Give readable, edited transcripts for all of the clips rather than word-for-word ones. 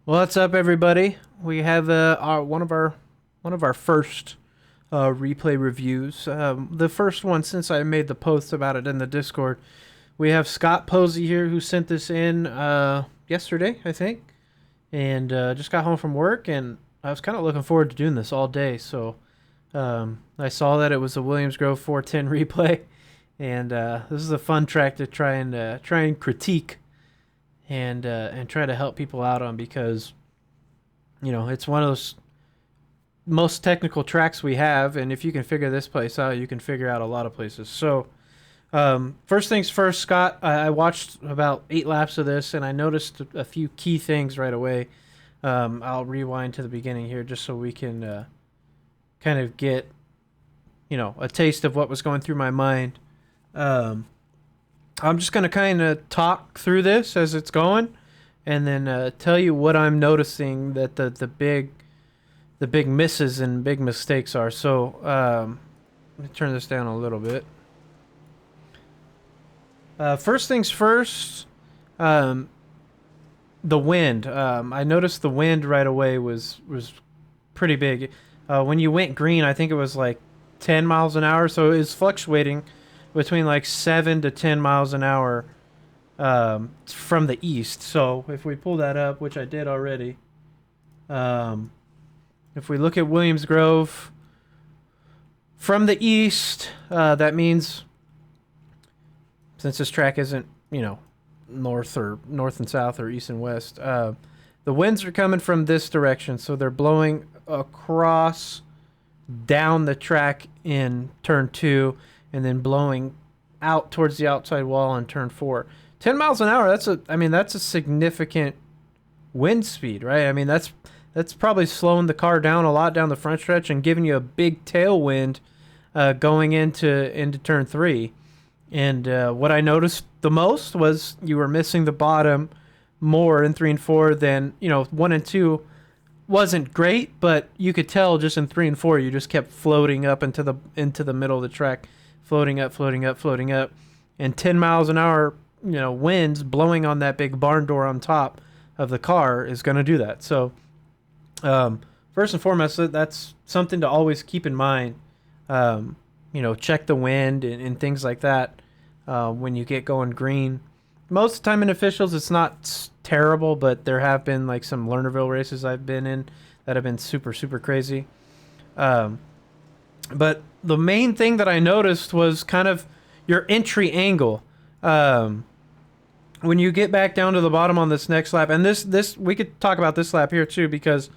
What's up, everybody? We have one of our first replay reviews. The first one since I made the post about it in the Discord. We have Scott Posey here who sent this in yesterday, I think, and just got home from work, and I was kind of looking forward to doing this all day. So I saw that it was a Williams Grove 410 replay, and this is a fun track to try and critique and try to help people out on because it's one of those most technical tracks we have, and if you can figure this place out, you can figure out a lot of places. So first things first, Scott, I watched about 8 laps of this, and I noticed a few key things right away. I'll rewind to the beginning here just so we can kind of get a taste of what was going through my mind. I'm just going to kind of talk through this as it's going, and then tell you what I'm noticing that the big misses and big mistakes are. So let me turn this down a little bit. First things first, the wind. I noticed the wind right away was pretty big. When you went green, I think it was like 10 miles an hour, so it was fluctuating between like 7 to 10 miles an hour from the east. So if we pull that up, which I did already, if we look at Williams Grove from the east, that means since this track isn't north and south or east and west, the winds are coming from this direction, so they're blowing across down the track in turn 2 and then blowing out towards the outside wall on turn 4. 10 miles an hour, that's a significant wind speed, right? I mean, that's probably slowing the car down a lot down the front stretch and giving you a big tailwind going into turn 3. And what I noticed the most was you were missing the bottom more in 3 and 4 than 1 and 2 wasn't great, but you could tell just in 3 and 4 you just kept floating up into the middle of the track, floating up, and 10 miles an hour winds blowing on that big barn door on top of the car is going to do that. So first and foremost, that's something to always keep in mind. Check the wind and things like that when you get going green. Most of the time in officials, it's not terrible, but there have been like some Lernerville races I've been in that have been super, super crazy. But the main thing that I noticed was kind of your entry angle. When you get back down to the bottom on this next lap, and this we could talk about this lap here too, because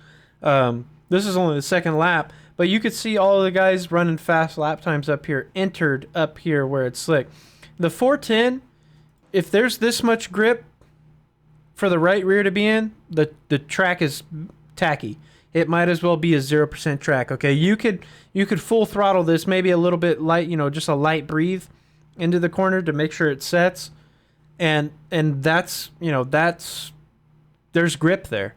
this is only the second lap, but you could see all of the guys running fast lap times up here, entered up here where it's slick. The 410, if there's this much grip for the right rear to be in, the track is tacky. It might as well be a 0% track. Okay, you could full throttle this, maybe a little bit light, just a light breathe into the corner to make sure it sets, and that's there's grip there.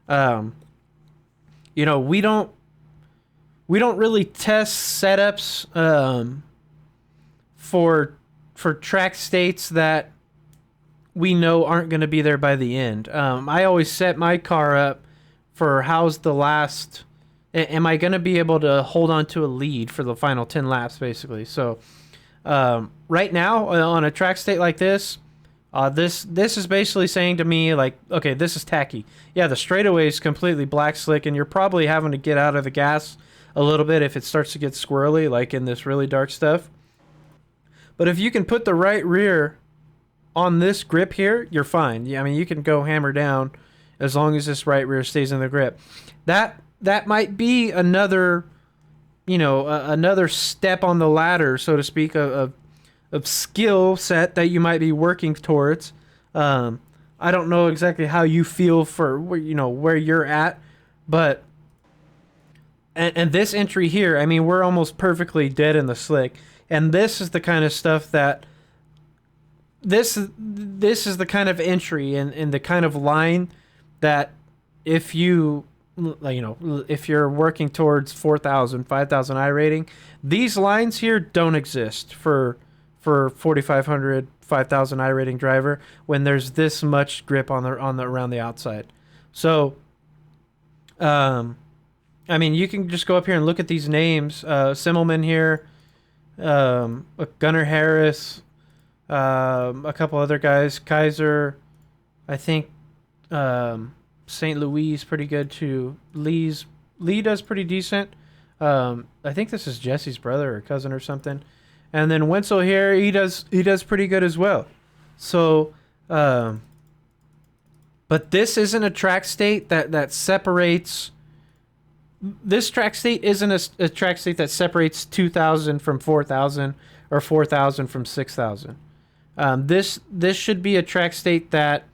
We don't really test setups for track states that we know aren't going to be there by the end. I always set my car up for how's the last. Am I going to be able to hold on to a lead for the final 10 laps, basically? So right now on a track state like this, this is basically saying to me, like, okay, this is tacky. Yeah, the straightaway is completely black slick, and you're probably having to get out of the gas a little bit if it starts to get squirrely, like in this really dark stuff. But if you can put the right rear on this grip here, you're fine. Yeah, I mean, you can go hammer down as long as this right rear stays in the grip. That might be another, another step on the ladder, so to speak, of skill set that you might be working towards. I don't know exactly how you feel for where you're at, but and this entry here, I mean, we're almost perfectly dead in the slick, and this is the kind of stuff that this is the kind of entry and the kind of line that if you're working towards 4,000, 5,000 I rating, these lines here don't exist for 4,500, 5,000 I rating driver when there's this much grip on the around the outside. So, I mean, you can just go up here and look at these names. Simmelman here, Gunnar Harris, a couple other guys. Kaiser, I think St. Louis is pretty good too. Lee does pretty decent. I think this is Jesse's brother or cousin or something. And then Wenzel here, he does pretty good as well. So, but this isn't a track state that separates. This track state isn't a track state that separates 2,000 from 4,000 or 4,000 from 6,000. This should be a track state that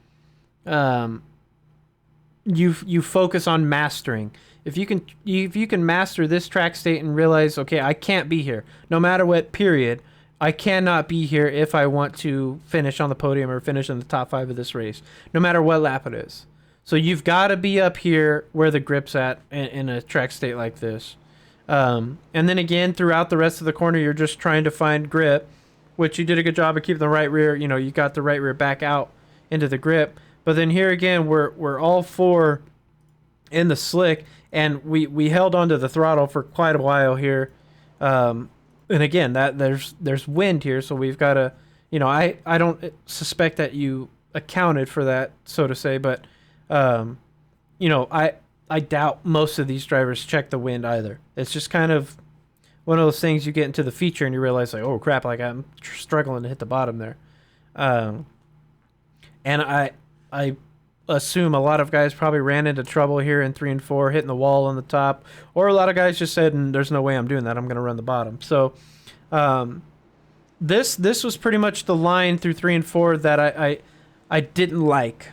you focus on mastering. If you can master this track state and realize, okay, I can't be here no matter what period. I cannot be here if I want to finish on the podium or finish in the top 5 of this race, no matter what lap it is. So you've got to be up here where the grip's at in a track state like this. And then again, throughout the rest of the corner, you're just trying to find grip, which you did a good job of keeping the right rear. You know, you got the right rear back out into the grip. But then here again, we're all 4 in the slick, and we held onto the throttle for quite a while here. And again, that there's wind here, so we've got to, you know, I don't suspect that you accounted for that, so to say, but you know, I doubt most of these drivers check the wind either. It's just kind of one of those things you get into the feature and you realize, like, oh crap, like I'm struggling to hit the bottom there. And I assume a lot of guys probably ran into trouble here in 3 and 4, hitting the wall on the top, or a lot of guys just said, there's no way I'm doing that, I'm going to run the bottom. So this was pretty much the line through 3 and 4 that I didn't like.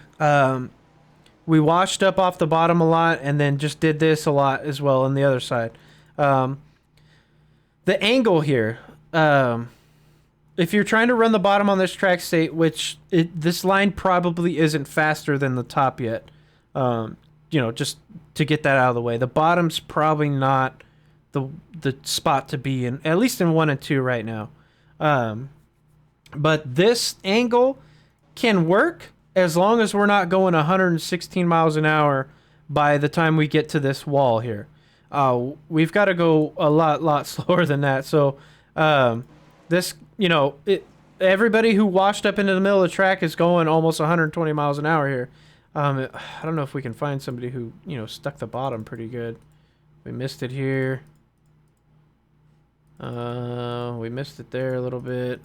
We washed up off the bottom a lot and then just did this a lot as well on the other side. The angle here, if you're trying to run the bottom on this track state, this line probably isn't faster than the top yet, you know, just to get that out of the way. The bottom's probably not the spot to be in, at least in 1 and 2 right now. But this angle can work as long as we're not going 116 miles an hour by the time we get to this wall here. We've got to go a lot slower than that. So this, you know, everybody who washed up into the middle of the track is going almost 120 miles an hour here. I don't know if we can find somebody who, you know, stuck the bottom pretty good. We missed it here. We missed it there a little bit.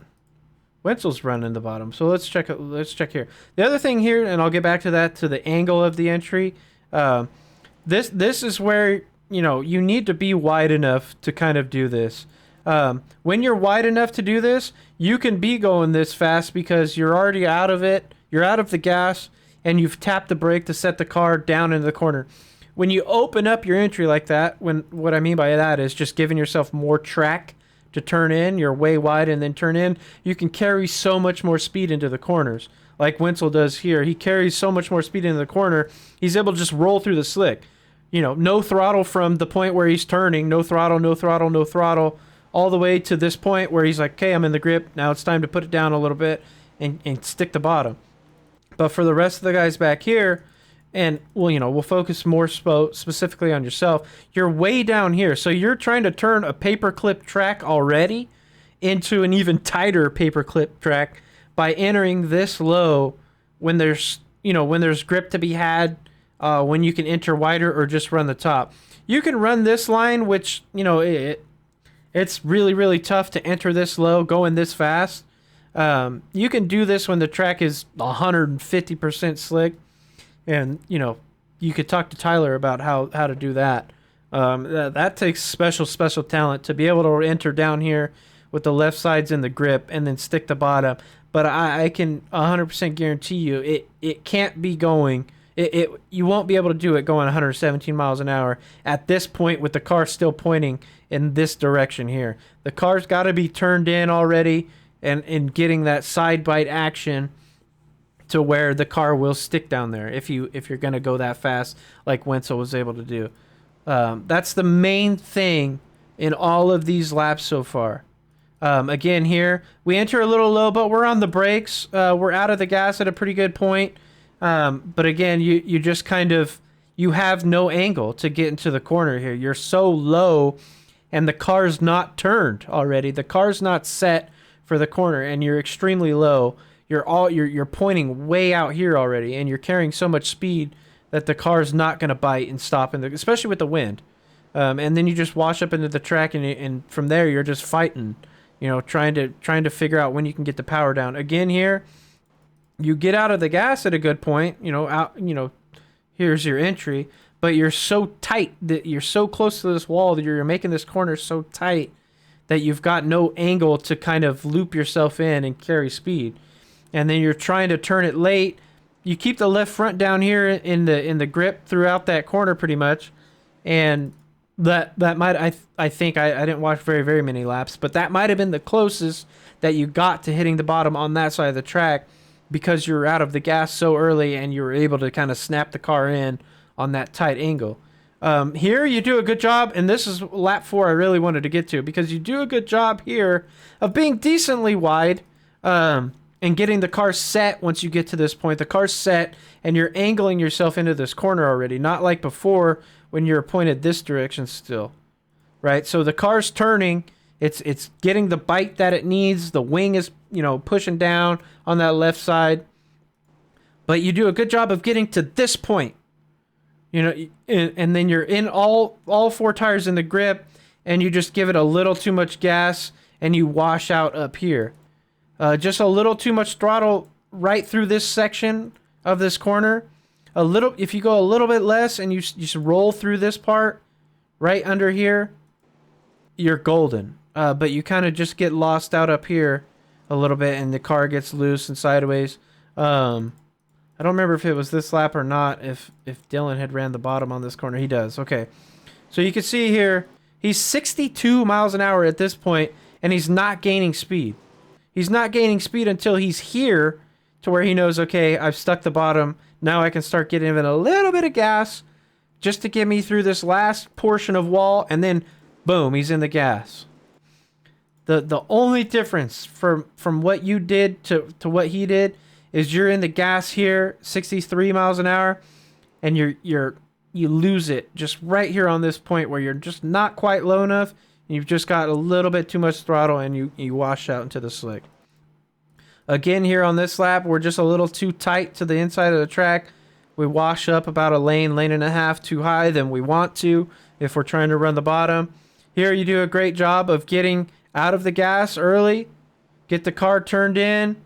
Wenzel's running the bottom, so let's check here. The other thing here, and I'll get back to that, to the angle of the entry. This is where, you know, you need to be wide enough to kind of do this. When you're wide enough to do this, you can be going this fast because you're already out of it. You're out of the gas, and you've tapped the brake to set the car down into the corner. When you open up your entry like that, what I mean by that is just giving yourself more track to turn in. You're way wide and then turn in. You can carry so much more speed into the corners, like Wenzel does here. He carries so much more speed into the corner. He's able to just roll through the slick. You know, no throttle from the point where he's turning. No throttle, no throttle, no throttle, all the way to this point where he's like, okay, I'm in the grip. Now it's time to put it down a little bit and stick the bottom. But for the rest of the guys back here, and, well, you know, we'll focus more specifically on yourself. You're way down here. So you're trying to turn a paperclip track already into an even tighter paperclip track by entering this low when there's grip to be had, when you can enter wider or just run the top. You can run this line, which, you know, it's really, really tough to enter this low going this fast. You can do this when the track is 150% slick. And, you know, you could talk to Tyler about how to do that. That takes special talent to be able to enter down here with the left sides in the grip and then stick the bottom. But I can 100% guarantee you it can't be going. You won't be able to do it going 117 miles an hour at this point with the car still pointing in this direction here. The car's got to be turned in already and getting that side bite action to where the car will stick down there if you're going to go that fast like Wenzel was able to do. That's the main thing in all of these laps so far. Again, here, we enter a little low, but we're on the brakes. We're out of the gas at a pretty good point. But again, you just kind of, you have no angle to get into the corner here. You're so low, and the car's not turned already. The car's not set for the corner, and you're extremely low. You're pointing way out here already, and you're carrying so much speed that the car's not going to bite and stop, especially with the wind. And then you just wash up into the track, and from there you're just fighting, trying to figure out when you can get the power down. Again here, you get out of the gas at a good point, here's your entry, but you're so tight that you're so close to this wall that you're making this corner so tight that you've got no angle to kind of loop yourself in and carry speed. And then you're trying to turn it late. You keep the left front down here in the grip throughout that corner pretty much. And that might, I think I didn't watch very many laps, but that might have been the closest that you got to hitting the bottom on that side of the track, because you were out of the gas so early and you were able to kind of snap the car in on that tight angle. Here you do a good job, and this is lap 4 I really wanted to get to, because you do a good job here of being decently wide and getting the car set. Once you get to this point, the car's set and you're angling yourself into this corner already, not like before when you're pointed this direction still, right? So the car's turning, it's getting the bite that it needs, the wing is pushing down on that left side, but you do a good job of getting to this point, and then you're in all 4 tires in the grip, and you just give it a little too much gas and you wash out up here. Just a little too much throttle right through this section of this corner. If you go a little bit less and you just roll through this part right under here, you're golden. But you kind of just get lost out up here a little bit, and the car gets loose and sideways. I don't remember if it was this lap or not, if Dylan had ran the bottom on this corner. He does. Okay. So you can see here, he's 62 miles an hour at this point, and he's not gaining speed. He's not gaining speed until he's here to where he knows, okay, I've stuck the bottom. Now I can start getting even a little bit of gas just to get me through this last portion of wall, and then boom, he's in the gas. The only difference from what you did to what he did is you're in the gas here, 63 miles an hour, and you lose it just right here on this point where you're just not quite low enough. And you've just got a little bit too much throttle, and you wash out into the slick. Again, here on this lap, we're just a little too tight to the inside of the track. We wash up about a lane and a half too high than we want to if we're trying to run the bottom. Here you do a great job of getting out of the gas early, get the car turned in.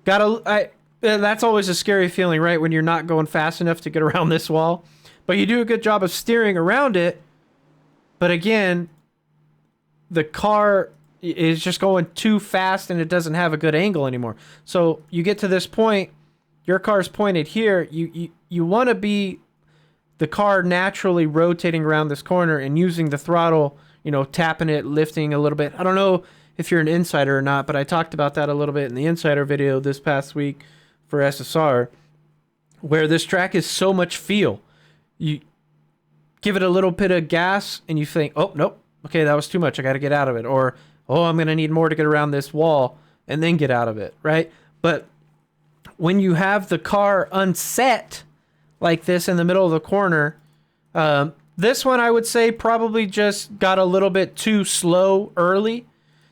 That's always a scary feeling, right? When you're not going fast enough to get around this wall. But you do a good job of steering around it. But again, the car is just going too fast and it doesn't have a good angle anymore. So you get to this point, your car's pointed here. You want to be the car naturally rotating around this corner and using the throttle, tapping it, lifting a little bit. I don't know if you're an insider or not, but I talked about that a little bit in the insider video this past week for SSR, where this track is so much feel. You give it a little bit of gas and you think, oh, nope, okay, that was too much. I got to get out of it. Or, oh, I'm going to need more to get around this wall and then get out of it, right? But when you have the car unset like this in the middle of the corner, this one I would say probably just got a little bit too slow early.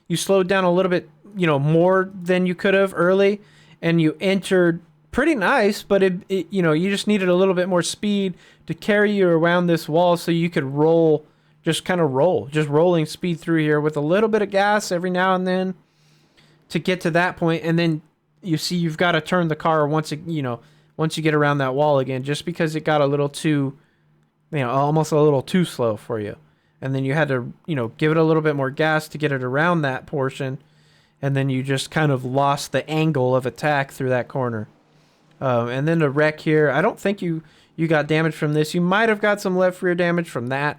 You slowed down a little bit, more than you could have early, and you entered pretty nice, but you just needed a little bit more speed to carry you around this wall so you could roll, just rolling speed through here with a little bit of gas every now and then to get to that point. And then you see you've got to turn the car once you get around that wall again, just because it got a little too, almost a little too slow for you. And then you had to, give it a little bit more gas to get it around that portion. And then you just kind of lost the angle of attack through that corner. And then the wreck here, I don't think you got damage from this. You might have got some left rear damage from that.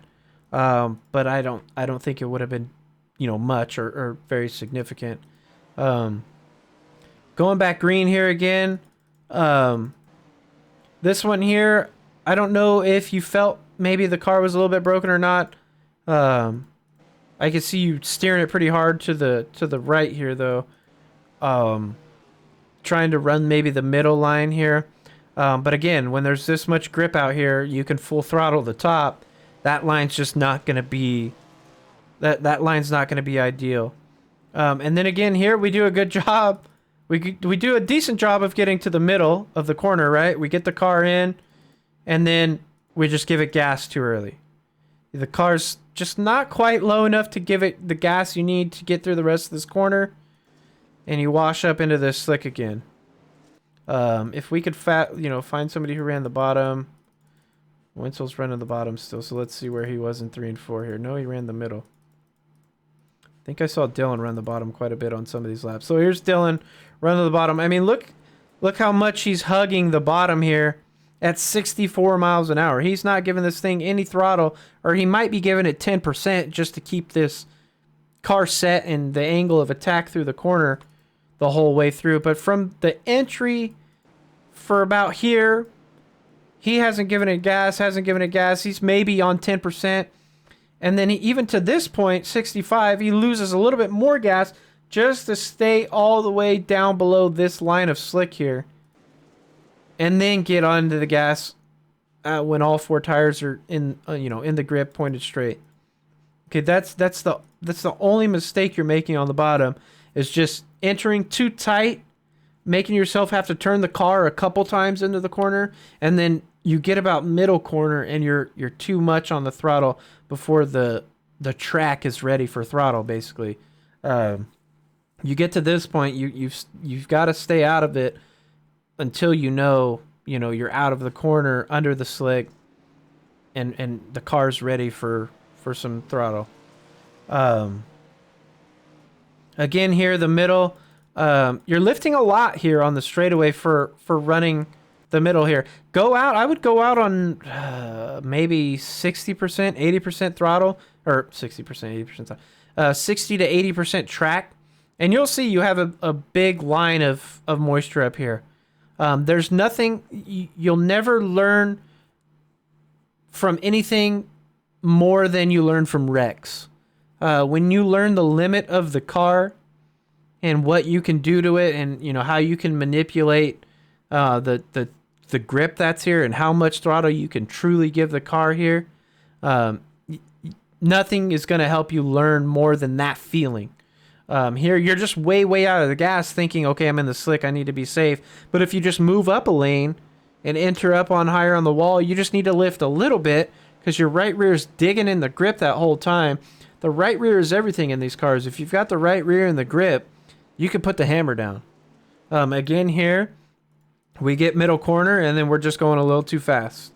But I don't think it would have been, much or very significant. Going back green here again. This one here, I don't know if you felt maybe the car was a little bit broken or not. I can see you steering it pretty hard to the right here though. trying to run maybe the middle line here. But again, when there's this much grip out here, you can full throttle the top. That line's just not going to be, that line's not going to be ideal. And then again here, we do a good job. We do a decent job of getting to the middle of the corner, right? We get the car in, and then we just give it gas too early. The car's just not quite low enough to give it the gas you need to get through the rest of this corner. And you wash up into this slick again. If we could find somebody who ran the bottom. Wenzel's running the bottom still, so let's see where he was in 3 and 4 here. No, he ran the middle. I think I saw Dylan run the bottom quite a bit on some of these laps. So here's Dylan running the bottom. I mean, look how much he's hugging the bottom here at 64 miles an hour. He's not giving this thing any throttle, or he might be giving it 10% just to keep this car set and the angle of attack through the corner the whole way through. But from the entry for about here, he hasn't given it gas. He's maybe on 10%. And then even to this point, 65, he loses a little bit more gas just to stay all the way down below this line of slick here. And then get onto the gas when all 4 tires are in the grip pointed straight. Okay, that's the only mistake you're making on the bottom, is just entering too tight, making yourself have to turn the car a couple times into the corner, and then you get about middle corner and you're too much on the throttle before the track is ready for throttle. Basically, you get to this point, you've got to stay out of it until you're out of the corner under the slick, and the car's ready for some throttle. Again here, the middle, you're lifting a lot here on the straightaway for running the middle here. I would go out on maybe 60%, 80% throttle, or 60%, 80%, 60 to 80% track. And you'll see you have a big line of moisture up here. There's nothing, you'll never learn from anything more than you learn from wrecks. When you learn the limit of the car and what you can do to it, and how you can manipulate the grip that's here and how much throttle you can truly give the car here, nothing is going to help you learn more than that feeling. Here, you're just way out of the gas thinking, okay, I'm in the slick, I need to be safe. But if you just move up a lane and enter up on higher on the wall, you just need to lift a little bit because your right rear is digging in the grip that whole time. The right rear is everything in these cars. If you've got the right rear in the grip, you can put the hammer down. Again here, we get middle corner, and then we're just going a little too fast.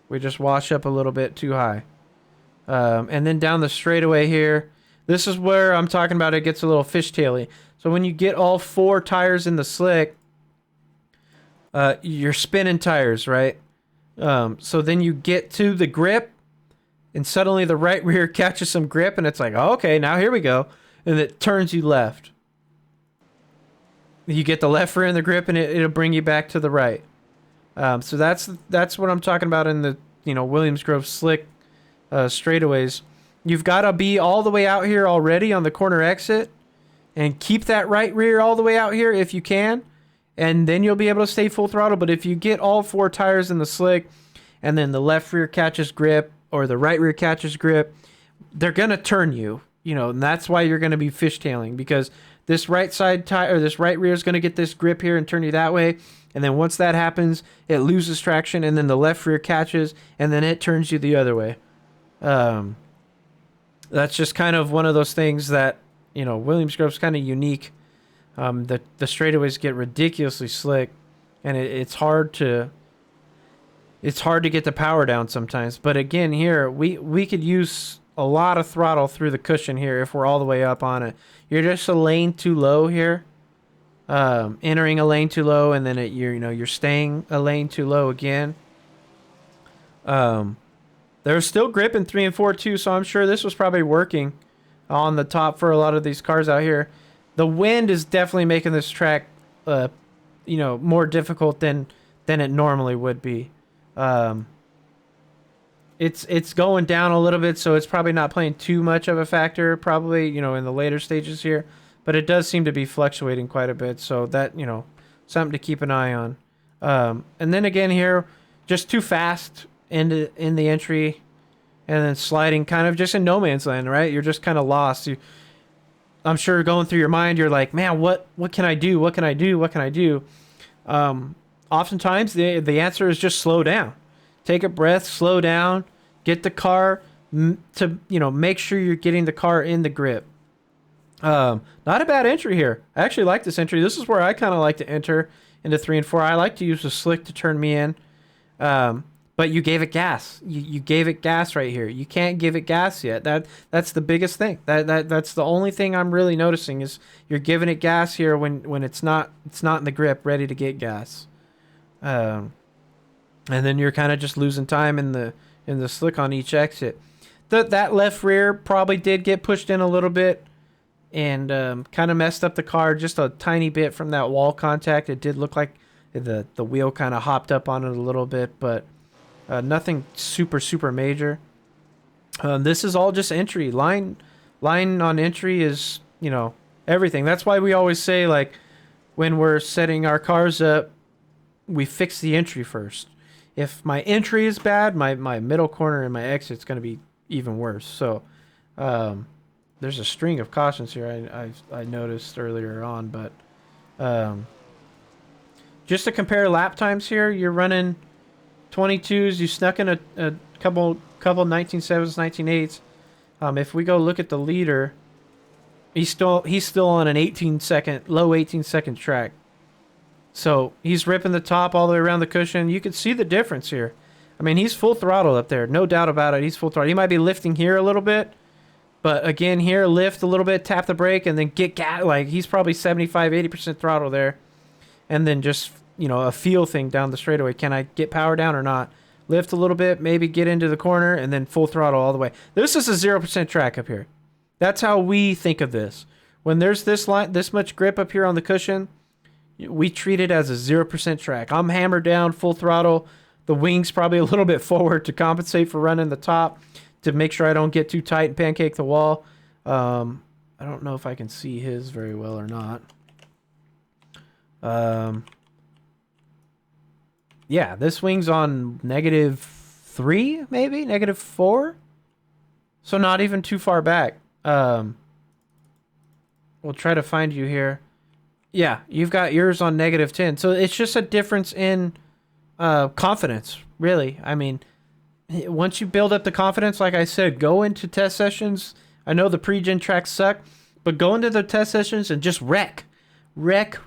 We just wash up a little bit too high. And then down the straightaway here, this is where I'm talking about it gets a little fishtaily. So when you get all 4 tires in the slick, you're spinning tires, right? So then you get to the grip, and suddenly the right rear catches some grip, and it's like, oh, okay, now here we go. And it turns you left. You get the left rear in the grip, and it'll bring you back to the right. So that's what I'm talking about in the Williams Grove slick straightaways. You've got to be all the way out here already on the corner exit, and keep that right rear all the way out here if you can, and then you'll be able to stay full throttle. But if you get all 4 tires in the slick, and then the left rear catches grip or the right rear catches grip, they're gonna turn you. And that's why you're gonna be fishtailing, because this right side tire, or this right rear, is gonna get this grip here and turn you that way. And then once that happens, it loses traction, and then the left rear catches, and then it turns you the other way. That's just kind of one of those things that, Williams Grove's kind of unique. The straightaways get ridiculously slick, and it's hard to get the power down sometimes. But again, here, we could use a lot of throttle through the cushion here if we're all the way up on it. You're just a lane too low here. Entering a lane too low, and then you're staying a lane too low again. There's still grip in 3 and 4 too, so I'm sure this was probably working on the top for a lot of these cars out here. The wind is definitely making this track, more difficult than it normally would be. It's going down a little bit, so it's probably not playing too much of a factor, probably, in the later stages here. But it does seem to be fluctuating quite a bit, so that, something to keep an eye on. And then again here, just too fast in the entry, and then sliding kind of just in no man's land, right? You're just kind of lost. I'm sure going through your mind, you're like, man, what can I do? What can I do? What can I do? Oftentimes the answer is just slow down. Take a breath, slow down, get the car to, make sure you're getting the car in the grip. Not a bad entry here. I actually like this entry. This is where I kind of like to enter into 3 and 4. I like to use the slick to turn me in. But you gave it gas. You gave it gas right here. You can't give it gas yet. That's the biggest thing. That's the only thing I'm really noticing is you're giving it gas here when it's not in the grip, ready to get gas. And then you're kind of just losing time in the slick on each exit. That left rear probably did get pushed in a little bit and kind of messed up the car just a tiny bit from that wall contact. It did look like the wheel kind of hopped up on it a little bit, but nothing super major. This is all just entry. Line on entry is, everything. That's why we always say, like, when we're setting our cars up, we fix the entry first. If my entry is bad, my middle corner and my exit's going to be even worse. So there's a string of cautions here I noticed earlier on, but just to compare lap times here, you're running 22s. You snuck in a couple 19.7s, 19.8s. If we go look at the leader, he's still on an low 18 second track. So he's ripping the top all the way around the cushion. You can see the difference here. I mean, he's full throttle up there. No doubt about it. He's full throttle. He might be lifting here a little bit. But again, here, lift a little bit, tap the brake, and then get gas. Like, he's probably 75, 80% throttle there. And then just, a feel thing down the straightaway. Can I get power down or not? Lift a little bit, maybe get into the corner, and then full throttle all the way. This is a 0% track up here. That's how we think of this. When there's this much grip up here on the cushion, we treat it as a 0% track. I'm hammered down, full throttle. The wings probably a little bit forward to compensate for running the top to make sure I don't get too tight and pancake the wall. I don't know if I can see his very well or not. Yeah, this wing's on -3, maybe? -4? So not even too far back. We'll try to find you here. Yeah, you've got yours on -10. So it's just a difference in confidence, really. I mean, once you build up the confidence, like I said, go into test sessions. I know the pre-gen tracks suck, but go into the test sessions and just wreck, lap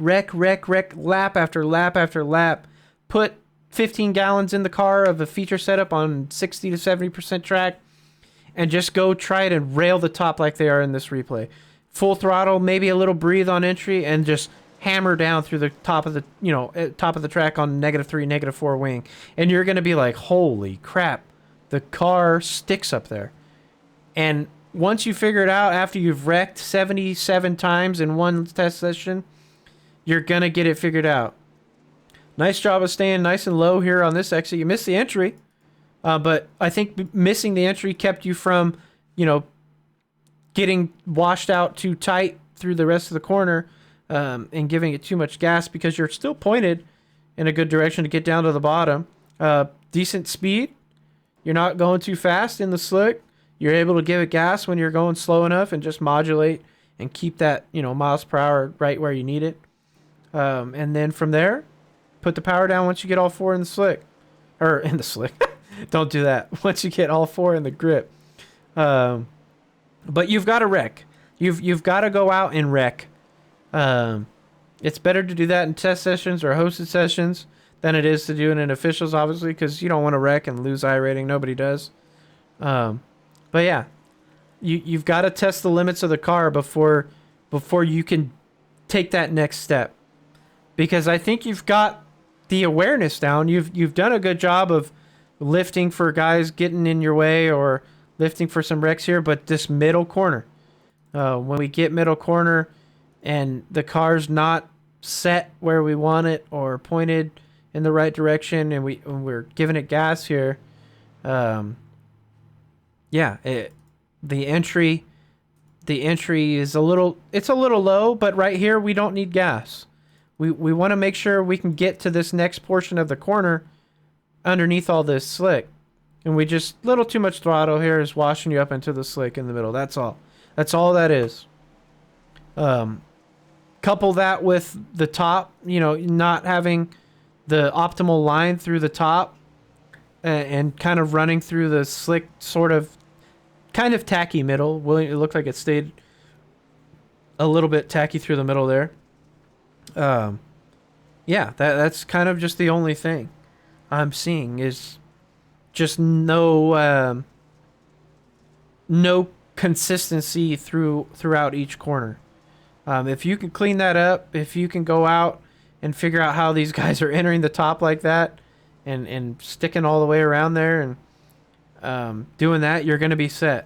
after lap after lap. Put 15 gallons in the car of a feature setup on 60 to 70% track, and just go try it and rail the top like they are in this replay. Full throttle, maybe a little breathe on entry, and just hammer down through the top of the track on -3, -4 wing. And you're going to be like, holy crap, the car sticks up there. And once you figure it out, after you've wrecked 77 times in one test session, you're going to get it figured out. Nice job of staying nice and low here on this exit. You missed the entry, but I think missing the entry kept you from, getting washed out too tight through the rest of the corner and giving it too much gas, because you're still pointed in a good direction to get down to the bottom. Decent speed. You're not going too fast in the slick. You're able to give it gas when you're going slow enough and just modulate and keep that, miles per hour right where you need it. And then from there, put the power down once you get all four in the slick. Or in the slick. Don't do that. Once you get all four in the grip. But you've got to wreck. You've got to go out and wreck. It's better to do that in test sessions or hosted sessions than it is to do it in officials, obviously, because you don't want to wreck and lose iRating. Nobody does. But yeah, you've got to test the limits of the car before you can take that next step. Because I think you've got the awareness down. You've done a good job of lifting for guys getting in your way or lifting for some wrecks here, but this middle corner, when we get middle corner and the car's not set where we want it or pointed in the right direction, and we're giving it gas here, the entry is a little low, but right here we don't need gas. we want to make sure we can get to this next portion of the corner underneath all this slick. And we just, little too much throttle here is washing you up into the slick in the middle. That's all. That's all that is. Couple that with the top, you know, not having the optimal line through the top and kind of running through the slick sort of kind of tacky middle. Well, it looked like it stayed a little bit tacky through the middle there. Yeah, that's kind of just the only thing I'm seeing is just no consistency throughout each corner. If you can clean that up, if you can go out and figure out how these guys are entering the top like that and sticking all the way around there and doing that, you're going to be set.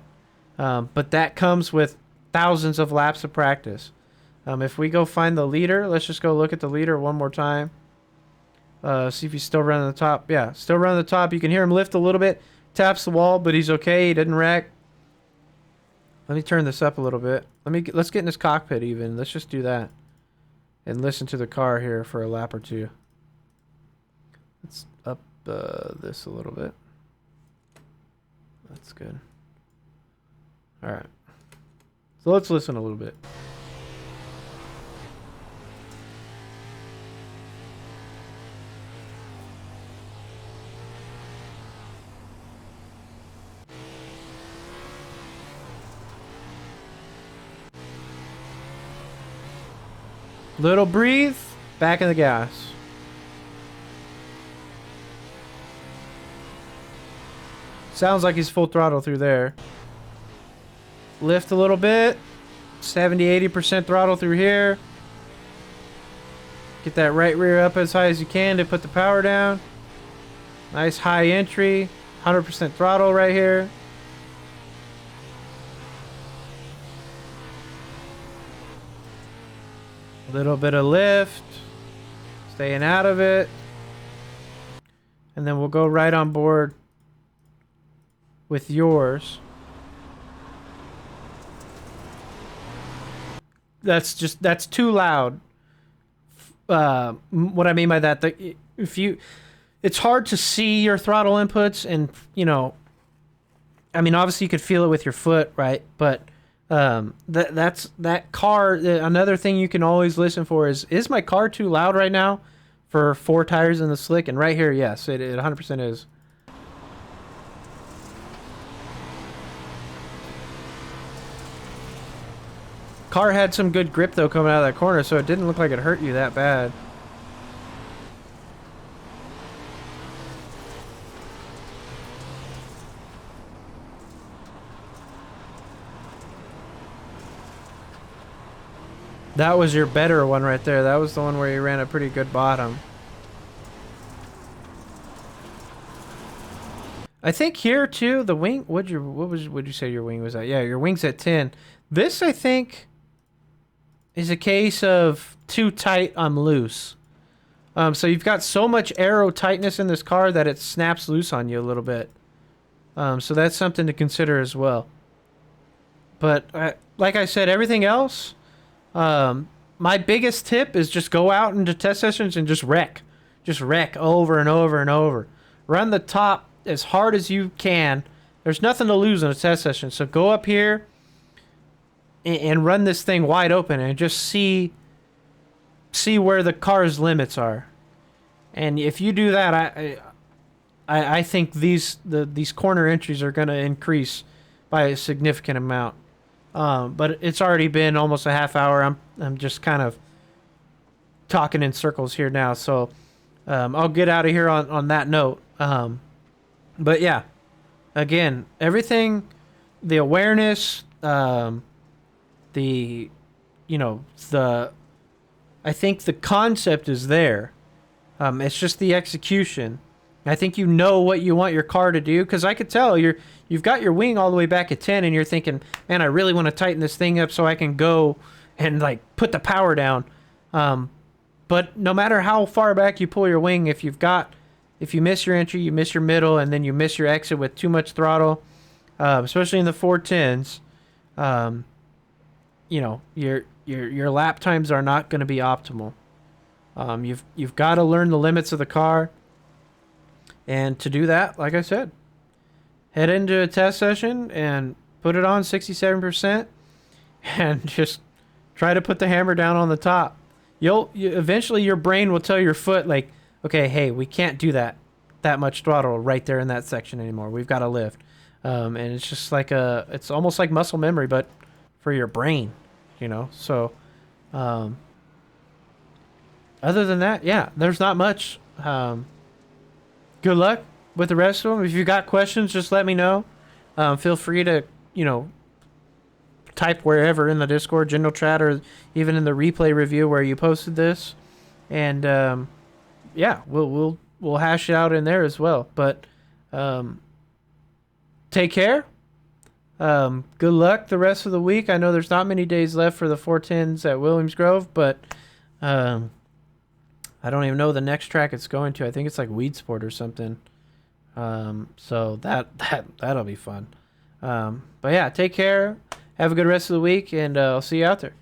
But that comes with thousands of laps of practice. If we go find the leader, let's just go look at the leader one more time. See if he's still running the top. Yeah, still running the top. You can hear him lift a little bit, taps the wall, but he's okay. He didn't wreck. Let me turn this up a little bit. Let's get in his cockpit even. Let's just do that. And listen to the car here for a lap or two. Let's up this a little bit. That's good. Alright. So let's listen a little bit. Little breathe, back in the gas. Sounds like he's full throttle through there. Lift a little bit. 70-80% throttle through here. Get that right rear up as high as you can to put the power down. Nice high entry. 100% throttle right here. Little bit of lift, staying out of it, and then we'll go right on board with yours. That's too loud. What I mean by that, it's hard to see your throttle inputs, and you know, I mean, obviously you could feel it with your foot, right? But that car, another thing you can always listen for is my car too loud right now for 4 tires in the slick? And right here, yes, it 100% is. Car had some good grip though coming out of that corner, so it didn't look like it hurt you that bad. That was your better one right there. That was the one where you ran a pretty good bottom. I think here too, the wing, would you say your wing was at? Yeah, your wing's at 10. This, I think, is a case of too tight, I'm loose. So you've got so much aero tightness in this car that it snaps loose on you a little bit. So that's something to consider as well. But like I said, everything else, my biggest tip is just go out into test sessions and just wreck. Just wreck over and over and over. Run the top as hard as you can. There's nothing to lose in a test session. So go up here and run this thing wide open and just see where the car's limits are. And if you do that, I think these corner entries are going to increase by a significant amount. But it's already been almost a half hour. I'm just kind of talking in circles here now. So I'll get out of here on that note. But yeah, again, everything, the awareness, I think the concept is there. It's just the execution. I think you know what you want your car to do, because I could tell you've got your wing all the way back at 10 and you're thinking, man, I really want to tighten this thing up so I can go and like put the power down. But no matter how far back you pull your wing, if you miss your entry, you miss your middle, and then you miss your exit with too much throttle, especially in the 410s, your lap times are not going to be optimal. You've got to learn the limits of the car, and to do that, like I said, head into a test session and put it on 67%, and just try to put the hammer down on the top. Eventually your brain will tell your foot, like, okay, hey, we can't do that much throttle right there in that section anymore. We've got to lift. And it's just like it's almost like muscle memory, but for your brain, you know. So, other than that, yeah, there's not much. Good luck with the rest of them. If you got questions, just let me know. Feel free to, type wherever in the Discord, general chat, or even in the replay review where you posted this, and yeah, we'll hash it out in there as well. But take care. Good luck the rest of the week. I know there's not many days left for the 410s at Williams Grove, but I don't even know the next track it's going to. I think it's like Weed Sport or something. So that'll be fun. But yeah, take care. Have a good rest of the week, and I'll see you out there.